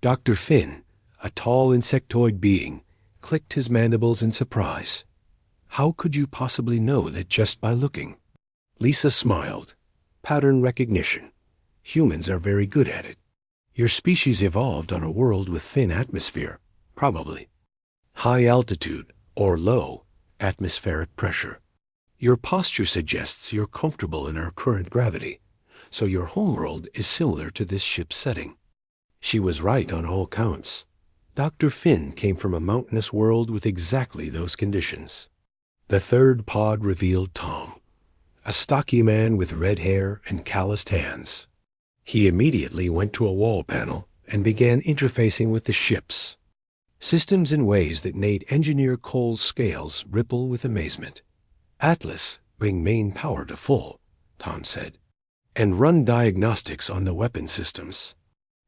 Dr. Finn, a tall insectoid being, clicked his mandibles in surprise. How could you possibly know that just by looking? Lisa smiled. Pattern recognition. Humans are very good at it. Your species evolved on a world with thin atmosphere, probably. High altitude or low atmospheric pressure. Your posture suggests you're comfortable in our current gravity, so your homeworld is similar to this ship's setting. She was right on all counts. Dr. Finn came from a mountainous world with exactly those conditions. The third pod revealed Tom, a stocky man with red hair and calloused hands. He immediately went to a wall panel and began interfacing with the ships. Systems in ways that made Engineer Cole's scales ripple with amazement. Atlas, bring main power to full, Tom said, and run diagnostics on the weapon systems.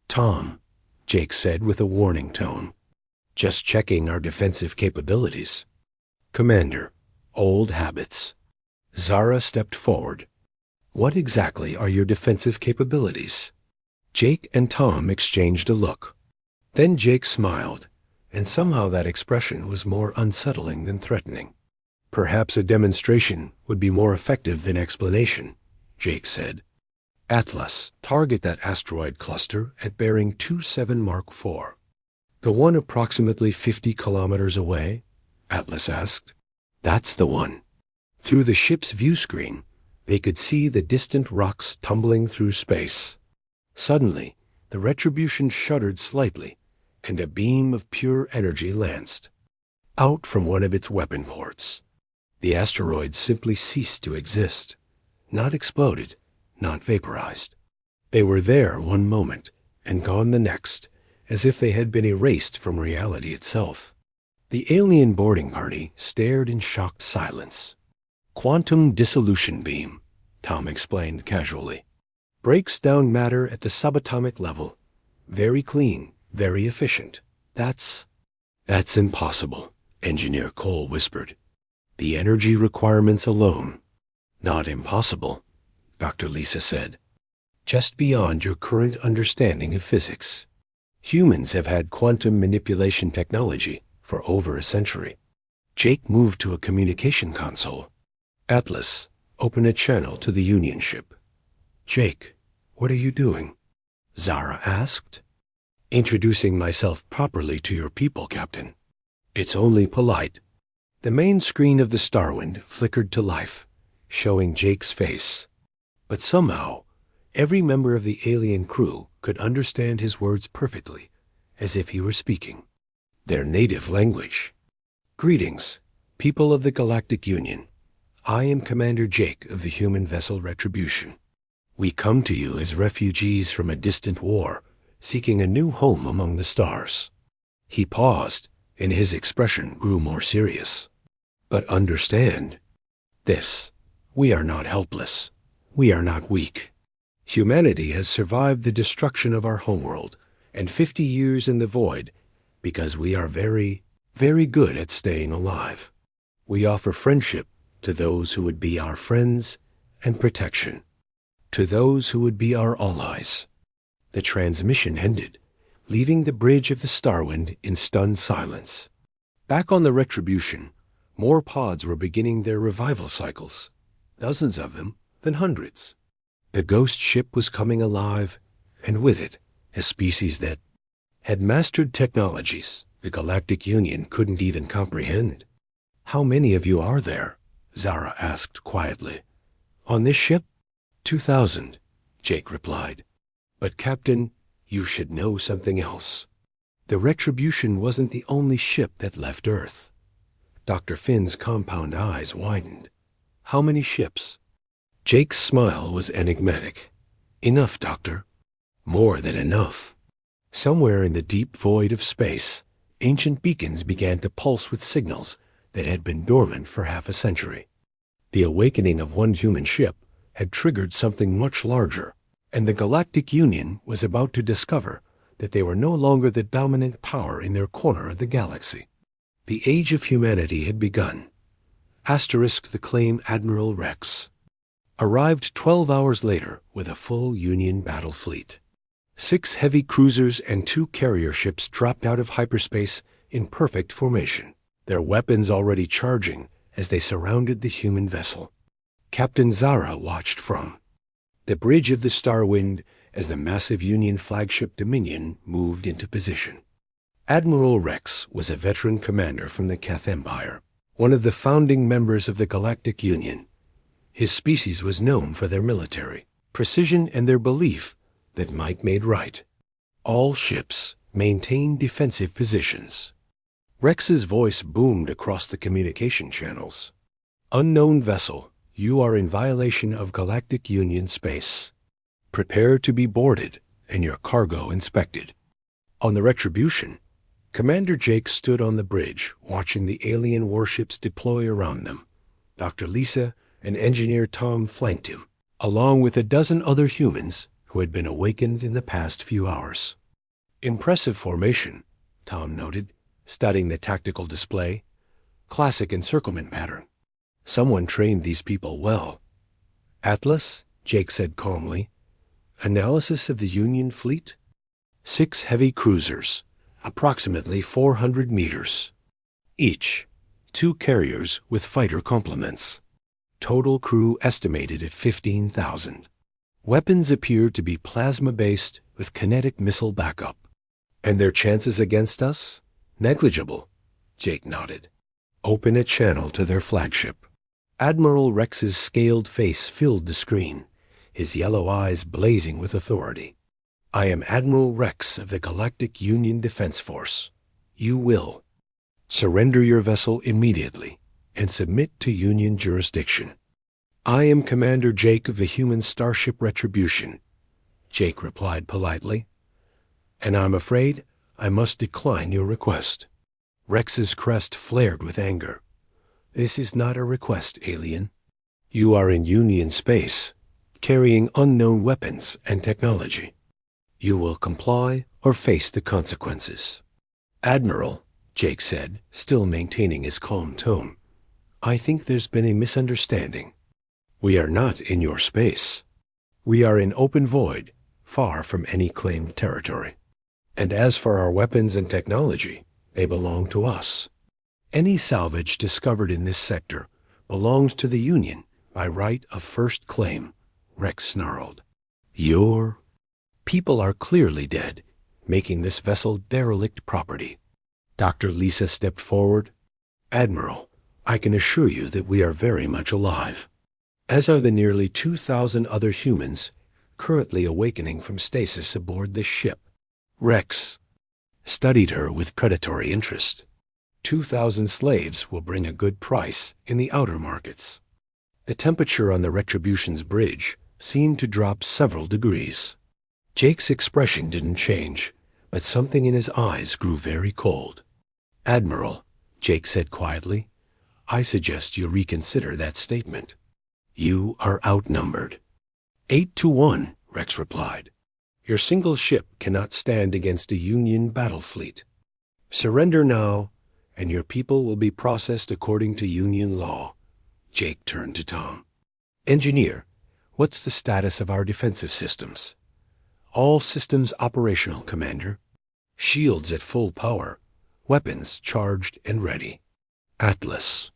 Tom, Jake said with a warning tone. Just checking our defensive capabilities. Commander, old habits. Zara stepped forward. What exactly are your defensive capabilities? Jake and Tom exchanged a look. Then Jake smiled, and somehow that expression was more unsettling than threatening. Perhaps a demonstration would be more effective than explanation, Jake said. Atlas, target that asteroid cluster at bearing 27 Mark IV. The one approximately 50 kilometers away? Atlas asked. That's the one. Through the ship's view screen, they could see the distant rocks tumbling through space. Suddenly, the Retribution shuddered slightly, and a beam of pure energy lanced. Out from one of its weapon ports. The asteroid simply ceased to exist. Not exploded, not vaporized. They were there one moment, and gone the next, as if they had been erased from reality itself. The alien boarding party stared in shocked silence. Quantum dissolution beam, Tom explained casually. Breaks down matter at the subatomic level. Very clean, very efficient. That's impossible, Engineer Cole whispered. The energy requirements alone. Not impossible, Dr. Lisa said. Just beyond your current understanding of physics. Humans have had quantum manipulation technology for over a century. Jake moved to a communication console. Atlas, open a channel to the Union ship. Jake, what are you doing? Zara asked. Introducing myself properly to your people, Captain. It's only polite. The main screen of the Starwind flickered to life, showing Jake's face. But somehow, every member of the alien crew could understand his words perfectly, as if he were speaking. Their native language. Greetings, people of the Galactic Union. I am Commander Jake of the human vessel Retribution. We come to you as refugees from a distant war, seeking a new home among the stars. He paused, and his expression grew more serious. But understand this. We are not helpless. We are not weak. Humanity has survived the destruction of our homeworld and 50 years in the void because we are very, very good at staying alive. We offer friendship to those who would be our friends and protection to those who would be our allies. The transmission ended, leaving the bridge of the Starwind in stunned silence. Back on the Retribution, more pods were beginning their revival cycles, dozens of them, then hundreds. The ghost ship was coming alive, and with it, a species that had mastered technologies the Galactic Union couldn't even comprehend. How many of you are there? Zara asked quietly. On this ship? 2,000, Jake replied. But Captain, you should know something else. The Retribution wasn't the only ship that left Earth. Dr. Finn's compound eyes widened. How many ships? Jake's smile was enigmatic. Enough, Doctor. More than enough. Somewhere in the deep void of space, ancient beacons began to pulse with signals that had been dormant for half a century. The awakening of one human ship had triggered something much larger, and the Galactic Union was about to discover that they were no longer the dominant power in their corner of the galaxy. The age of humanity had begun. Asterisk the claim Admiral Rex arrived 12 hours later with a full Union battle fleet. 6 heavy cruisers and 2 carrier ships dropped out of hyperspace in perfect formation, their weapons already charging as they surrounded the human vessel. Captain Zara watched from the bridge of the Starwind as the massive Union flagship Dominion moved into position. Admiral Rex was a veteran commander from the Keth Empire, one of the founding members of the Galactic Union. His species was known for their military precision and their belief that might made right. All ships maintained defensive positions. Rex's voice boomed across the communication channels. Unknown vessel, you are in violation of Galactic Union space. Prepare to be boarded and your cargo inspected. On the Retribution, Commander Jake stood on the bridge watching the alien warships deploy around them. Dr. Lisa and Engineer Tom flanked him, along with a dozen other humans who had been awakened in the past few hours. Impressive formation, Tom noted, studying the tactical display. Classic encirclement pattern. Someone trained these people well. Atlas, Jake said calmly. Analysis of the Union fleet? 6 heavy cruisers, approximately 400 meters. Each, 2 carriers with fighter complements. Total crew estimated at 15,000. Weapons appeared to be plasma-based with kinetic missile backup. And their chances against us? Negligible, Jake nodded. Open a channel to their flagship. Admiral Rex's scaled face filled the screen, his yellow eyes blazing with authority. I am Admiral Rex of the Galactic Union Defense Force. You will surrender your vessel immediately and submit to Union jurisdiction. I am Commander Jake of the human starship Retribution, Jake replied politely. And I'm afraid I must decline your request. Rex's crest flared with anger. This is not a request, alien. You are in Union space, carrying unknown weapons and technology. You will comply or face the consequences. Admiral, Jake said, still maintaining his calm tone, I think there's been a misunderstanding. We are not in your space. We are in open void, far from any claimed territory. And as for our weapons and technology, they belong to us. Any salvage discovered in this sector belongs to the Union by right of first claim, Rex snarled. Your people are clearly dead, making this vessel derelict property. Dr. Lisa stepped forward. Admiral, I can assure you that we are very much alive, as are the nearly 2,000 other humans currently awakening from stasis aboard this ship. Rex studied her with predatory interest. 2,000 slaves will bring a good price in the outer markets. The temperature on the Retribution's bridge seemed to drop several degrees. Jake's expression didn't change, but something in his eyes grew very cold. Admiral, Jake said quietly, I suggest you reconsider that statement. You are outnumbered. 8-1, Rex replied. Your single ship cannot stand against a Union battle fleet. Surrender now, and your people will be processed according to Union law. Jake turned to Tom. Engineer, what's the status of our defensive systems? All systems operational, Commander. Shields at full power. Weapons charged and ready. Atlas,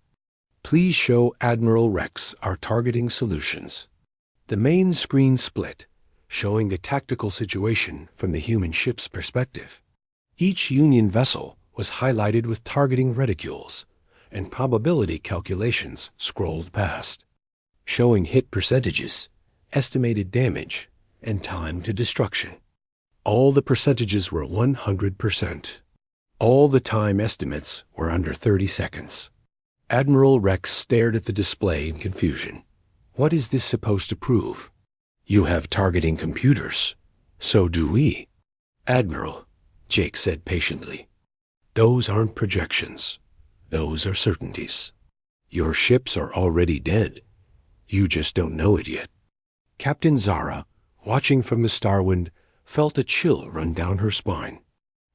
please show Admiral Rex our targeting solutions. The main screen split, showing the tactical situation from the human ship's perspective. Each Union vessel was highlighted with targeting reticules, and probability calculations scrolled past, showing hit percentages, estimated damage, and time to destruction. All the percentages were 100%. All the time estimates were under 30 seconds. Admiral Rex stared at the display in confusion. What is this supposed to prove? You have targeting computers. So do we. Admiral, Jake said patiently. Those aren't projections. Those are certainties. Your ships are already dead. You just don't know it yet. Captain Zara, watching from the Starwind, felt a chill run down her spine.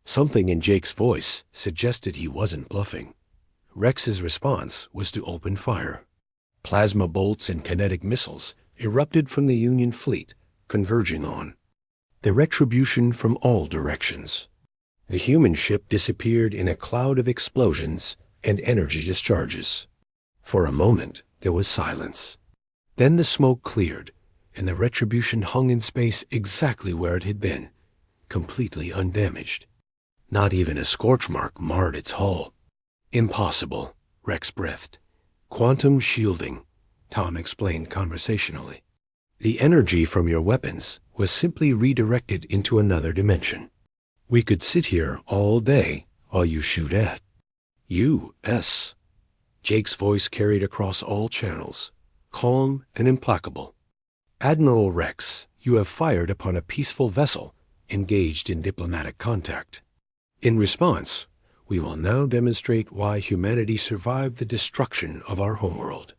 Something in Jake's voice suggested he wasn't bluffing. Rex's response was to open fire. Plasma bolts and kinetic missiles erupted from the Union fleet, converging on the retribution from all directions. The human ship disappeared in a cloud of explosions and energy discharges. For a moment, there was silence. Then the smoke cleared, and the retribution hung in space exactly where it had been, completely undamaged. Not even a scorch mark marred its hull. Impossible, Rex breathed. Quantum shielding, Tom explained conversationally. The energy from your weapons was simply redirected into another dimension. We could sit here all day while you shoot at. U.S. Jake's voice carried across all channels, calm and implacable. Admiral Rex, you have fired upon a peaceful vessel engaged in diplomatic contact. In response, we will now demonstrate why humanity survived the destruction of our homeworld.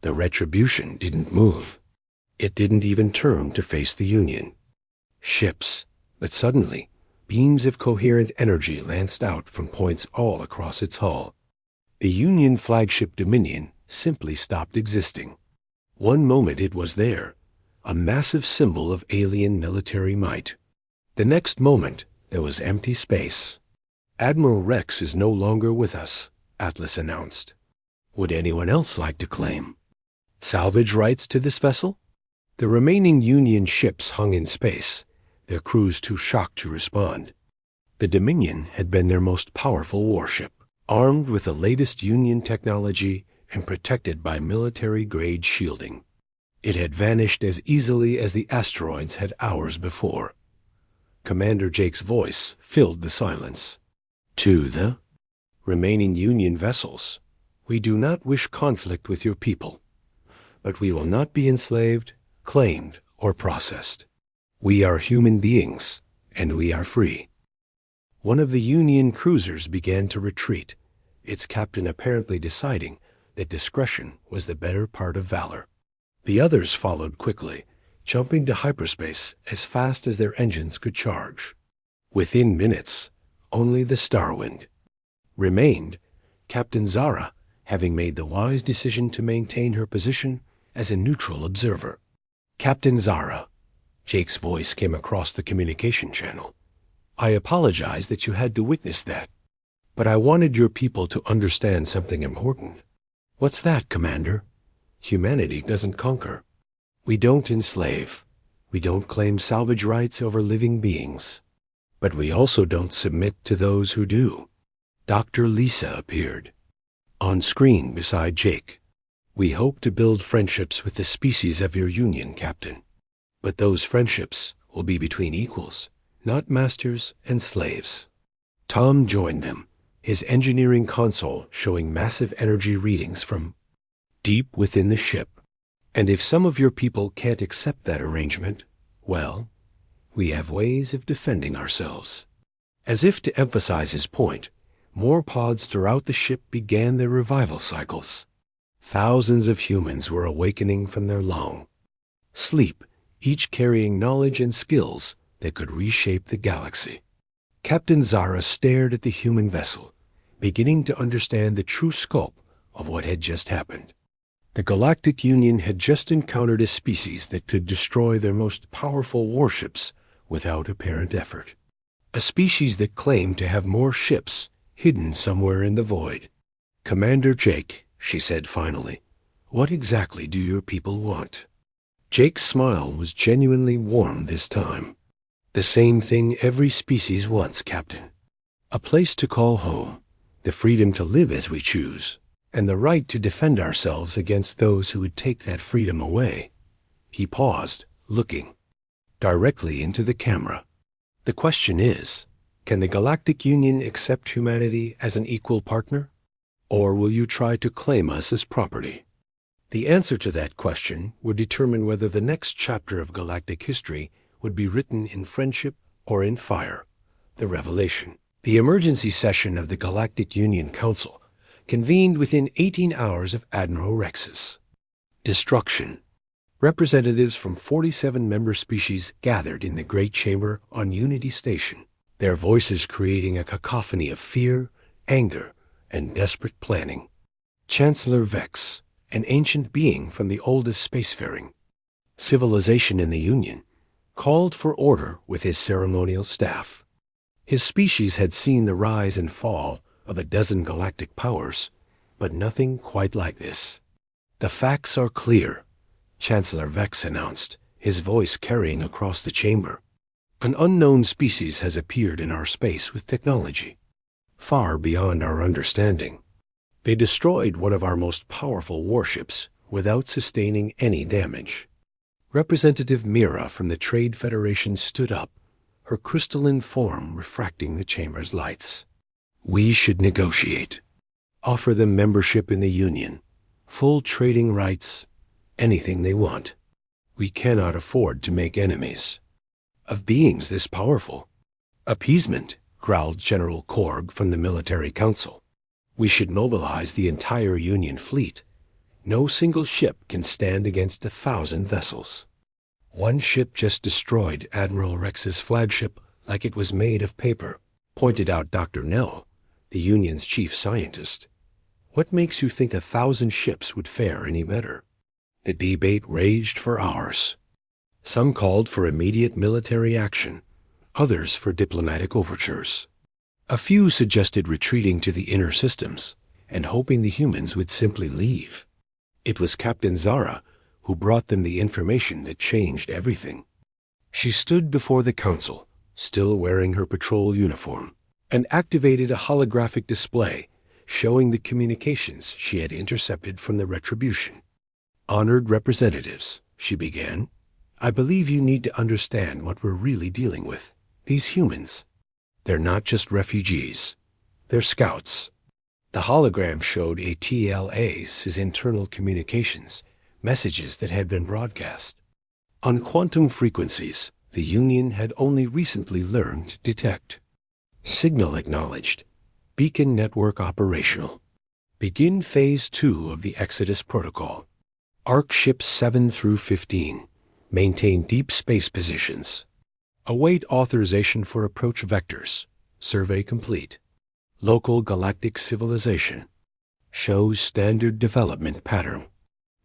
The retribution didn't move. It didn't even turn to face the Union. Ships, but suddenly, beams of coherent energy lanced out from points all across its hull. The Union flagship Dominion simply stopped existing. One moment it was there, a massive symbol of alien military might. The next moment, there was empty space. Admiral Rex is no longer with us, Atlas announced. Would anyone else like to claim salvage rights to this vessel? The remaining Union ships hung in space, their crews too shocked to respond. The Dominion had been their most powerful warship, armed with the latest Union technology and protected by military-grade shielding. It had vanished as easily as the asteroids had hours before. Commander Jake's voice filled the silence. To the remaining Union vessels, we do not wish conflict with your people, but we will not be enslaved, claimed, or processed. We are human beings, and we are free. One of the Union cruisers began to retreat, its captain apparently deciding that discretion was the better part of valor. The others followed quickly, jumping to hyperspace as fast as their engines could charge. Within minutes, only the Starwind remained, Captain Zara having made the wise decision to maintain her position as a neutral observer. Captain Zara, Jake's voice came across the communication channel. I apologize that you had to witness that, but I wanted your people to understand something important. What's that, Commander? Humanity doesn't conquer. We don't enslave. We don't claim salvage rights over living beings. But we also don't submit to those who do. Dr. Lisa appeared on screen beside Jake. We hope to build friendships with the species of your Union, Captain. But those friendships will be between equals, not masters and slaves. Tom joined them, his engineering console showing massive energy readings from deep within the ship. And if some of your people can't accept that arrangement, well, we have ways of defending ourselves. As if to emphasize his point, more pods throughout the ship began their revival cycles. Thousands of humans were awakening from their long sleep, each carrying knowledge and skills that could reshape the galaxy. Captain Zara stared at the human vessel, beginning to understand the true scope of what had just happened. The Galactic Union had just encountered a species that could destroy their most powerful warships without apparent effort. A species that claimed to have more ships hidden somewhere in the void. Commander Jake, she said finally, what exactly do your people want? Jake's smile was genuinely warm this time. The same thing every species wants, Captain. A place to call home, the freedom to live as we choose, and the right to defend ourselves against those who would take that freedom away. He paused, looking directly into the camera. The question is, can the Galactic Union accept humanity as an equal partner? Or will you try to claim us as property? The answer to that question would determine whether the next chapter of galactic history would be written in friendship or in fire. The revelation. The emergency session of the Galactic Union Council convened within 18 hours of Admiral Rex's destruction. Representatives from 47 member species gathered in the Great Chamber on Unity Station, their voices creating a cacophony of fear, anger, and desperate planning. Chancellor Vex, an ancient being from the oldest spacefaring civilization in the Union, called for order with his ceremonial staff. His species had seen the rise and fall of a dozen galactic powers, but nothing quite like this. "The facts are clear," Chancellor Vex announced, his voice carrying across the chamber. "An unknown species has appeared in our space with technology far beyond our understanding. They destroyed one of our most powerful warships without sustaining any damage." Representative Mira from the Trade Federation stood up, her crystalline form refracting the chamber's lights. "We should negotiate. Offer them membership in the Union, full trading rights, anything they want. We cannot afford to make enemies of beings this powerful." "Appeasement," growled General Korg from the Military Council. "We should mobilize the entire Union fleet. No single ship can stand against 1,000 vessels." "One ship just destroyed Admiral Rex's flagship like it was made of paper," pointed out Dr. Nell, the Union's chief scientist. "What makes you think 1,000 ships would fare any better?" The debate raged for hours. Some called for immediate military action, others for diplomatic overtures. A few suggested retreating to the inner systems and hoping the humans would simply leave. It was Captain Zara who brought them the information that changed everything. She stood before the council, still wearing her patrol uniform, and activated a holographic display showing the communications she had intercepted from the Retribution. "Honored representatives," she began, "I believe you need to understand what we're really dealing with. These humans, they're not just refugees. They're scouts." The hologram showed a TLA's internal communications, messages that had been broadcast on quantum frequencies the Union had only recently learned to detect. "Signal acknowledged. Beacon network operational. Begin Phase 2 of the Exodus Protocol. Arc ships 7 through 15. Maintain deep space positions. Await authorization for approach vectors. Survey complete. Local galactic civilization. Shows standard development pattern.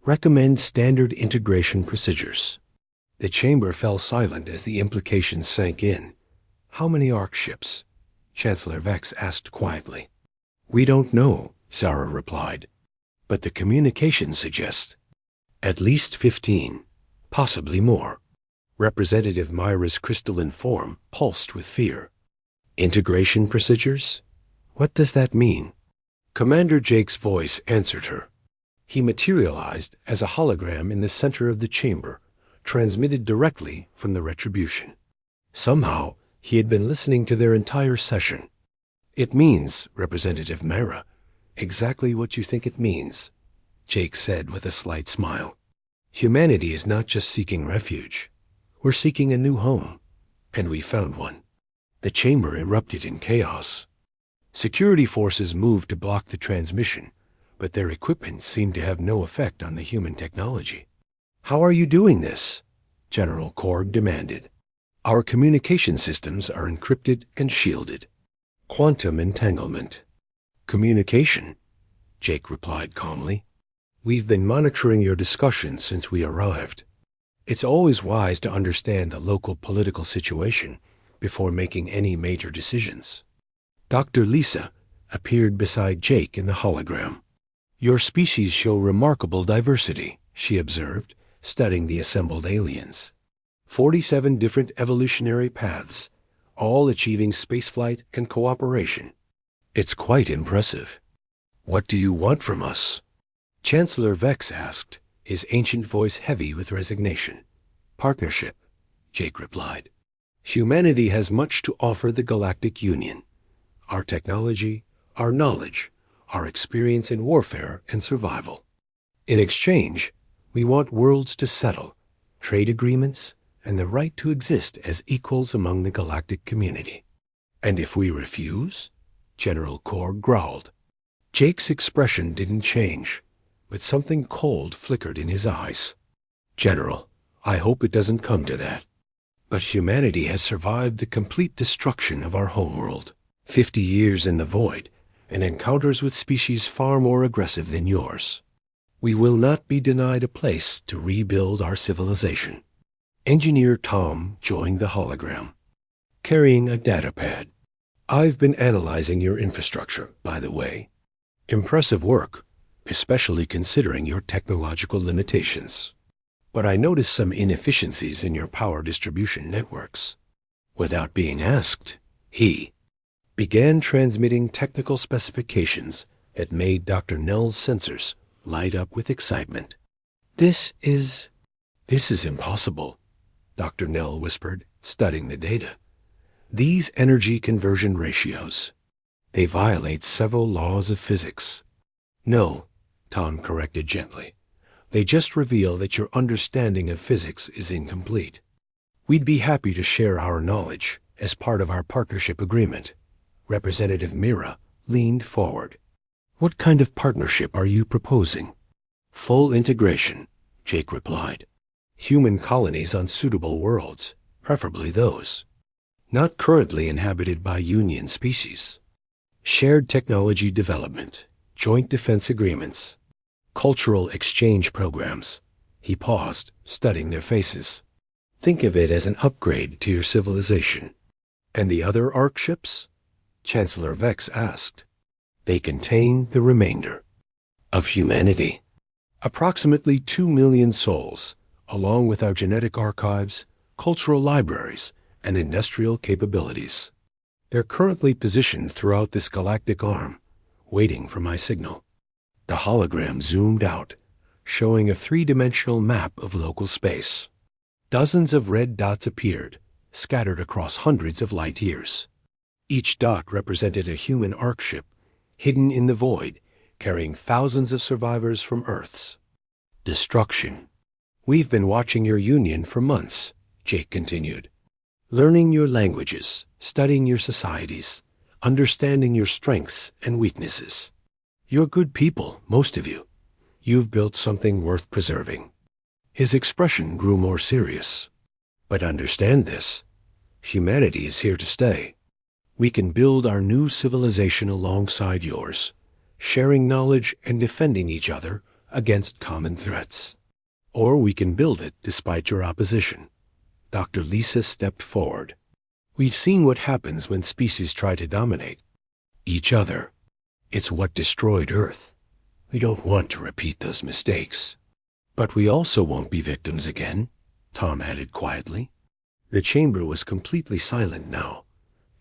Recommend standard integration procedures." The chamber fell silent as the implications sank in. "How many Arc ships?" Chancellor Vex asked quietly. "We don't know," Zara replied, "but the communications suggest at least 15, possibly more." Representative Myra's crystalline form pulsed with fear. "Integration procedures? What does that mean?" Commander Jake's voice answered her. He materialized as a hologram in the center of the chamber, transmitted directly from the Retribution. Somehow, he had been listening to their entire session. "It means, Representative Myra, exactly what you think it means," Jake said with a slight smile. "Humanity is not just seeking refuge. We're seeking a new home, and we found one." The chamber erupted in chaos. Security forces moved to block the transmission, but their equipment seemed to have no effect on the human technology. "How are you doing this?" General Korg demanded. "Our communication systems are encrypted and shielded. Quantum entanglement." "Communication," Jake replied calmly. "We've been monitoring your discussions since we arrived. It's always wise to understand the local political situation before making any major decisions." Dr. Lisa appeared beside Jake in the hologram. "Your species show remarkable diversity," she observed, studying the assembled aliens. 47 different evolutionary paths, all achieving spaceflight and cooperation. It's quite impressive. "What do you want from us?" Chancellor Vex asked, his ancient voice heavy with resignation. "Partnership," Jake replied. "Humanity has much to offer the Galactic Union. Our technology, our knowledge, our experience in warfare and survival. In exchange, we want worlds to settle, trade agreements, and the right to exist as equals among the galactic community." "And if we refuse?" General Korg growled. Jake's expression didn't change, but something cold flickered in his eyes. "General, I hope it doesn't come to that. But humanity has survived the complete destruction of our homeworld, 50 years in the void, and encounters with species far more aggressive than yours. We will not be denied a place to rebuild our civilization." Engineer Tom joined the hologram, carrying a data pad. I've been analyzing your infrastructure, by the way. Impressive work, especially considering your technological limitations. But I noticed some inefficiencies in your power distribution networks. Without being asked, he began transmitting technical specifications that made Dr. Nell's sensors light up with excitement. This is impossible, Dr. Nell whispered, studying the data. These energy conversion ratios, they violate several laws of physics. No, Tom corrected gently. They just reveal that your understanding of physics is incomplete. We'd be happy to share our knowledge as part of our partnership agreement. Representative Mira leaned forward. What kind of partnership are you proposing? Full integration, Jake replied. Human colonies on suitable worlds, preferably those not currently inhabited by Union species. Shared technology development, joint defense agreements, cultural exchange programs. He paused, studying their faces. Think of it as an upgrade to your civilization. And the other ARC ships? Chancellor Vex asked. They contain the remainder of humanity. Approximately 2 million souls, along with our genetic archives, cultural libraries, and industrial capabilities. They're currently positioned throughout this galactic arm, waiting for my signal. The hologram zoomed out, showing a three-dimensional map of local space. Dozens of red dots appeared, scattered across hundreds of light years. Each dot represented a human ARC ship, hidden in the void, carrying thousands of survivors from Earth's destruction. We've been watching your Union for months, Jake continued. Learning your languages, studying your societies, understanding your strengths and weaknesses. You're good people, most of you. You've built something worth preserving. His expression grew more serious. But understand this. Humanity is here to stay. We can build our new civilization alongside yours, sharing knowledge and defending each other against common threats. Or we can build it despite your opposition. Dr. Lisa stepped forward. We've seen what happens when species try to dominate each other. It's what destroyed Earth. We don't want to repeat those mistakes. But we also won't be victims again, Tom added quietly. The chamber was completely silent now,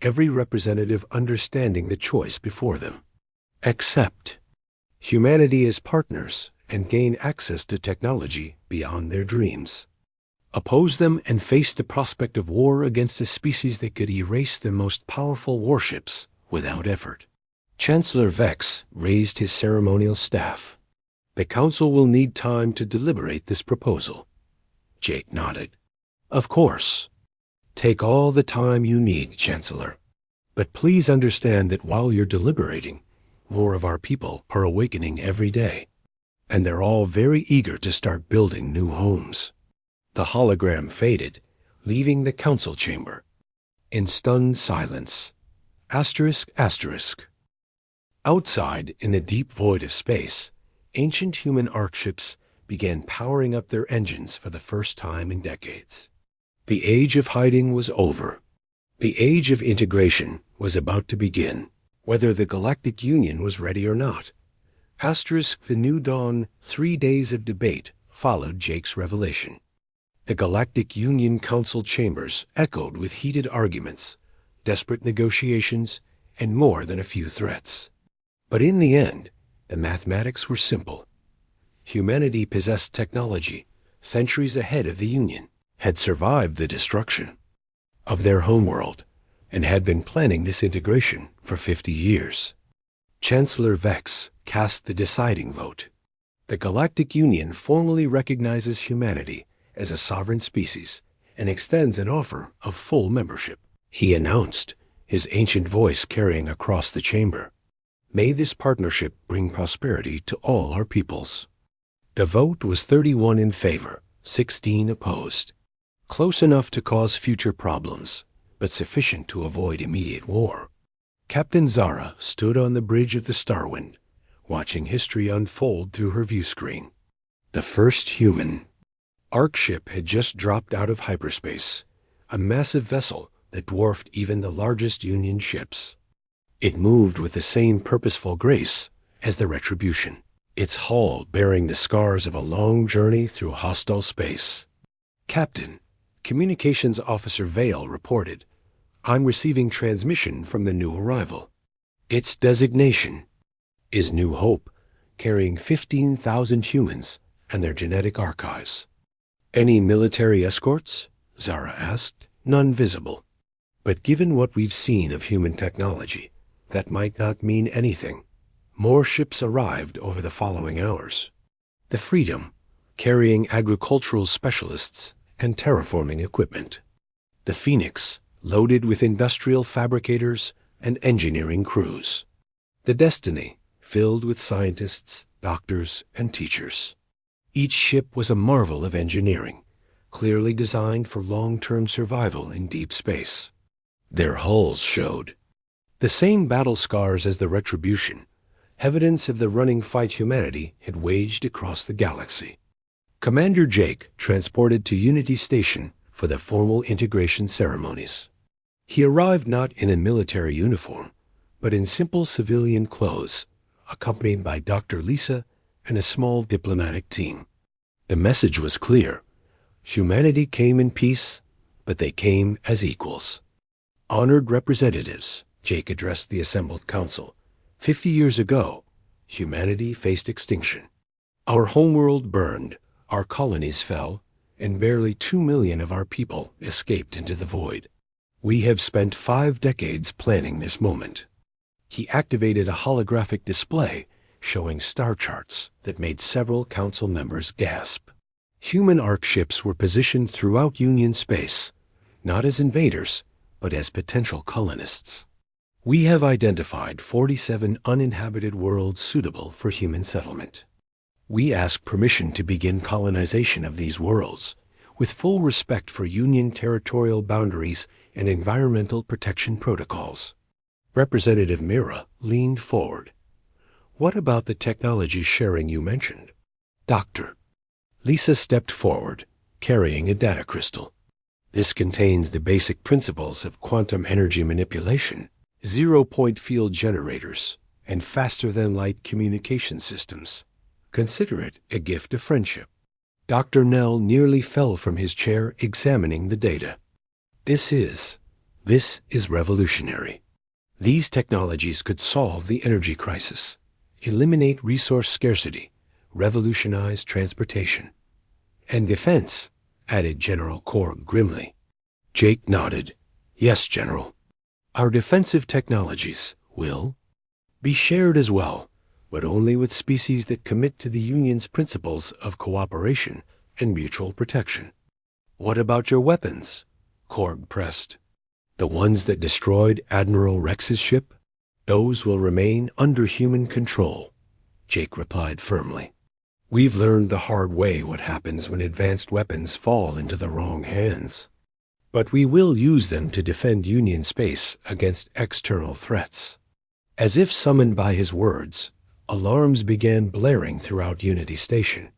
every representative understanding the choice before them. Accept humanity as partners and gain access to technology beyond their dreams. Oppose them and face the prospect of war against a species that could erase their most powerful warships without effort. Chancellor Vex raised his ceremonial staff. The Council will need time to deliberate this proposal. Jake nodded. Of course. Take all the time you need, Chancellor. But please understand that while you're deliberating, more of our people are awakening every day. And they're all very eager to start building new homes. The hologram faded, leaving the council chamber. In stunned silence. Asterisk, asterisk. Outside, in the deep void of space, ancient human ARC ships began powering up their engines for the first time in decades. The age of hiding was over. The age of integration was about to begin, whether the Galactic Union was ready or not. Asterisk, the new dawn, 3 days of debate followed Jake's revelation. The Galactic Union Council chambers echoed with heated arguments, desperate negotiations, and more than a few threats. But in the end, the mathematics were simple. Humanity possessed technology centuries ahead of the Union, had survived the destruction of their homeworld, and had been planning this integration for 50 years. Chancellor Vex cast the deciding vote. The Galactic Union formally recognizes humanity as a sovereign species and extends an offer of full membership. He announced, his ancient voice carrying across the chamber. May this partnership bring prosperity to all our peoples. The vote was 31 in favor, 16 opposed. Close enough to cause future problems, but sufficient to avoid immediate war. Captain Zara stood on the bridge of the Starwind, watching history unfold through her view screen. The first human Ark had just dropped out of hyperspace, a massive vessel that dwarfed even the largest Union ships. It moved with the same purposeful grace as the Retribution, its hull bearing the scars of a long journey through hostile space. "Captain," Communications Officer Vale reported, "I'm receiving transmission from the new arrival. Its designation is New Hope, carrying 15,000 humans and their genetic archives." "Any military escorts?" Zara asked. "None visible. But given what we've seen of human technology, that might not mean anything." More ships arrived over the following hours. The Freedom, carrying agricultural specialists and terraforming equipment. The Phoenix, loaded with industrial fabricators and engineering crews. The Destiny, filled with scientists, doctors, and teachers. Each ship was a marvel of engineering, clearly designed for long-term survival in deep space. Their hulls showed the same battle scars as the Retribution, evidence of the running fight humanity had waged across the galaxy. Commander Jake transported to Unity Station for the formal integration ceremonies. He arrived not in a military uniform, but in simple civilian clothes, accompanied by Dr. Lisa and a small diplomatic team. The message was clear. Humanity came in peace, but they came as equals. "Honored representatives," Jake addressed the assembled council. 50 years ago, humanity faced extinction. Our homeworld burned, our colonies fell, and barely 2 million of our people escaped into the void. We have spent 5 decades planning this moment. He activated a holographic display showing star charts that made several council members gasp. Human Ark ships were positioned throughout Union space, not as invaders, but as potential colonists. "We have identified 47 uninhabited worlds suitable for human settlement. We ask permission to begin colonization of these worlds, with full respect for Union territorial boundaries and environmental protection protocols." Representative Mira leaned forward. "What about the technology sharing you mentioned?" "Doctor." Lisa stepped forward, carrying a data crystal. "This contains the basic principles of quantum energy manipulation, zero-point field generators, and faster-than-light communication systems. Consider it a gift of friendship." Dr. Nell nearly fell from his chair examining the data. This is revolutionary. These technologies could solve the energy crisis, eliminate resource scarcity, revolutionize transportation. "And defense," added General Korg grimly. Jake nodded. "Yes, General. Our defensive technologies will be shared as well, but only with species that commit to the Union's principles of cooperation and mutual protection." "What about your weapons?" Korg pressed. "The ones that destroyed Admiral Rex's ship? Those will remain under human control," Jake replied firmly. "We've learned the hard way what happens when advanced weapons fall into the wrong hands. But we will use them to defend Union space against external threats." As if summoned by his words, alarms began blaring throughout Unity Station.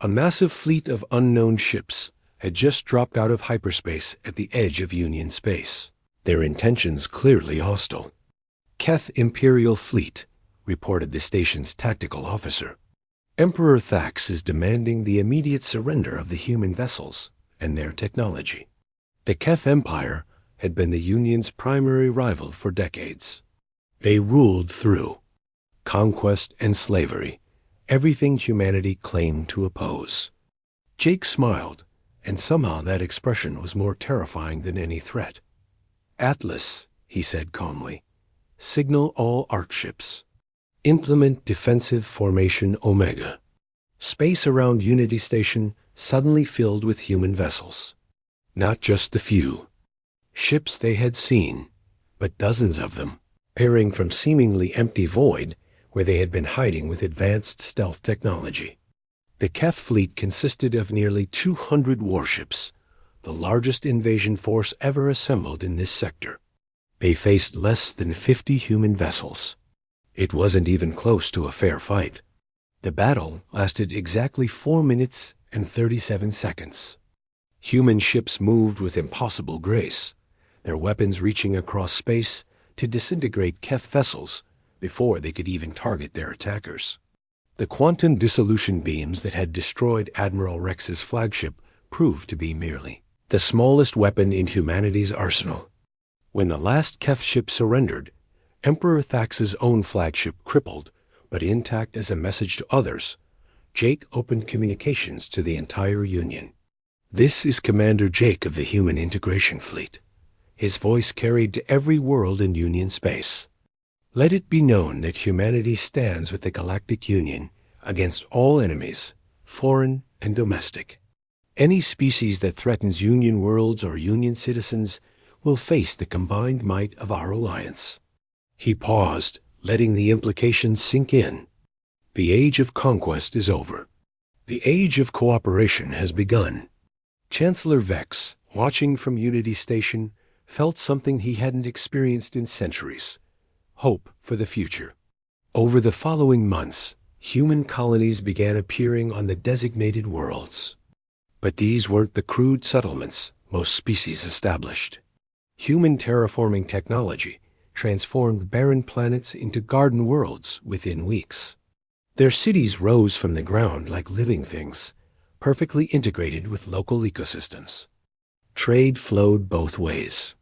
A massive fleet of unknown ships had just dropped out of hyperspace at the edge of Union space, their intentions clearly hostile. "Keth Imperial Fleet," reported the station's tactical officer. "Emperor Thax is demanding the immediate surrender of the human vessels and their technology." The Keth Empire had been the Union's primary rival for decades. They ruled through conquest and slavery, everything humanity claimed to oppose. Jake smiled, and somehow that expression was more terrifying than any threat. "Atlas," he said calmly, "signal all Ark ships. Implement defensive formation Omega." Space around Unity Station suddenly filled with human vessels. Not just the few. Ships they had seen, but dozens of them, pairing from seemingly empty void where they had been hiding with advanced stealth technology. The Keth fleet consisted of nearly 200 warships, the largest invasion force ever assembled in this sector. They faced less than 50 human vessels. It wasn't even close to a fair fight. The battle lasted exactly 4 minutes and 37 seconds. Human ships moved with impossible grace, their weapons reaching across space to disintegrate Keth vessels before they could even target their attackers. The quantum dissolution beams that had destroyed Admiral Rex's flagship proved to be merely the smallest weapon in humanity's arsenal. When the last Keth ship surrendered, Emperor Thax's own flagship crippled, but intact as a message to others, Jake opened communications to the entire Union. "This is Commander Jake of the Human Integration Fleet." His voice carried to every world in Union space. "Let it be known that humanity stands with the Galactic Union against all enemies, foreign and domestic. Any species that threatens Union worlds or Union citizens will face the combined might of our alliance." He paused, letting the implications sink in. The age of conquest is over. The age of cooperation has begun. Chancellor Vex, watching from Unity Station, felt something he hadn't experienced in centuries: hope for the future. Over the following months, human colonies began appearing on the designated worlds. But these weren't the crude settlements most species established. Human terraforming technology transformed barren planets into garden worlds within weeks. Their cities rose from the ground like living things, perfectly integrated with local ecosystems. Trade flowed both ways.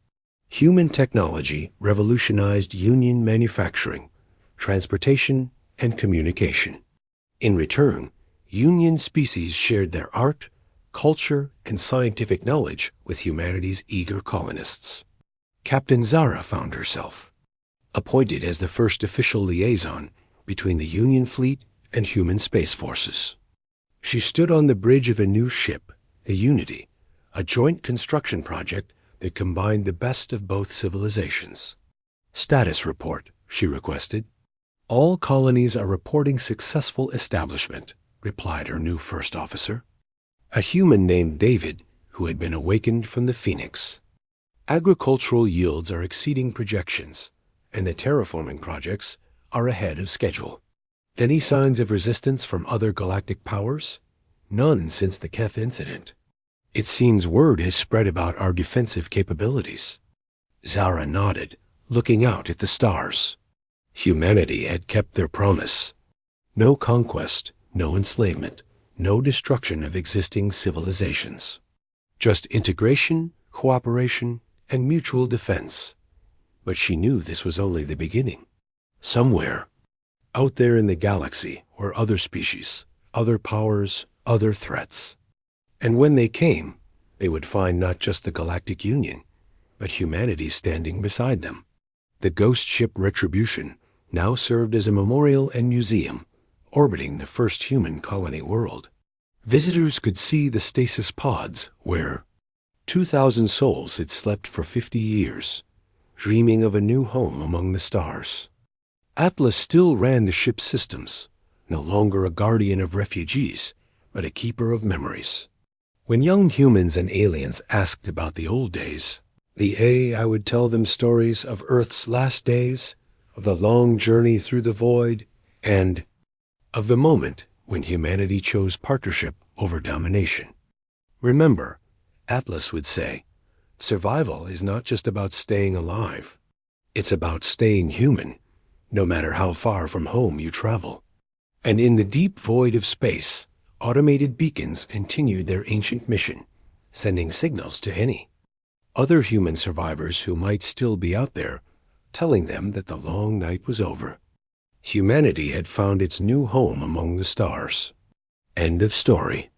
Human technology revolutionized Union manufacturing, transportation, and communication. In return, Union species shared their art, culture, and scientific knowledge with humanity's eager colonists. Captain Zara found herself appointed as the first official liaison between the Union fleet and human space forces. She stood on the bridge of a new ship, the Unity, a joint construction project that combined the best of both civilizations. "Status report," she requested. "All colonies are reporting successful establishment," replied her new first officer, a human named David who had been awakened from the Phoenix. "Agricultural yields are exceeding projections, and the terraforming projects are ahead of schedule." "Any signs of resistance from other galactic powers?" "None since the Keth incident." "It seems word has spread about our defensive capabilities." Zara nodded, looking out at the stars. Humanity had kept their promise. No conquest, no enslavement, no destruction of existing civilizations. Just integration, cooperation, and mutual defense. But she knew this was only the beginning. Somewhere, out there in the galaxy, were other species, other powers, other threats. And when they came, they would find not just the Galactic Union, but humanity standing beside them. The ghost ship Retribution now served as a memorial and museum, orbiting the first human colony world. Visitors could see the stasis pods where 2,000 souls had slept for 50 years, dreaming of a new home among the stars. Atlas still ran the ship's systems, no longer a guardian of refugees, but a keeper of memories. When young humans and aliens asked about the old days, I would tell them stories of Earth's last days, of the long journey through the void, and of the moment when humanity chose partnership over domination. "Remember," Atlas would say, "survival is not just about staying alive. It's about staying human, no matter how far from home you travel." And in the deep void of space, automated beacons continued their ancient mission, sending signals to any other human survivors who might still be out there, telling them that the long night was over. Humanity had found its new home among the stars. End of story.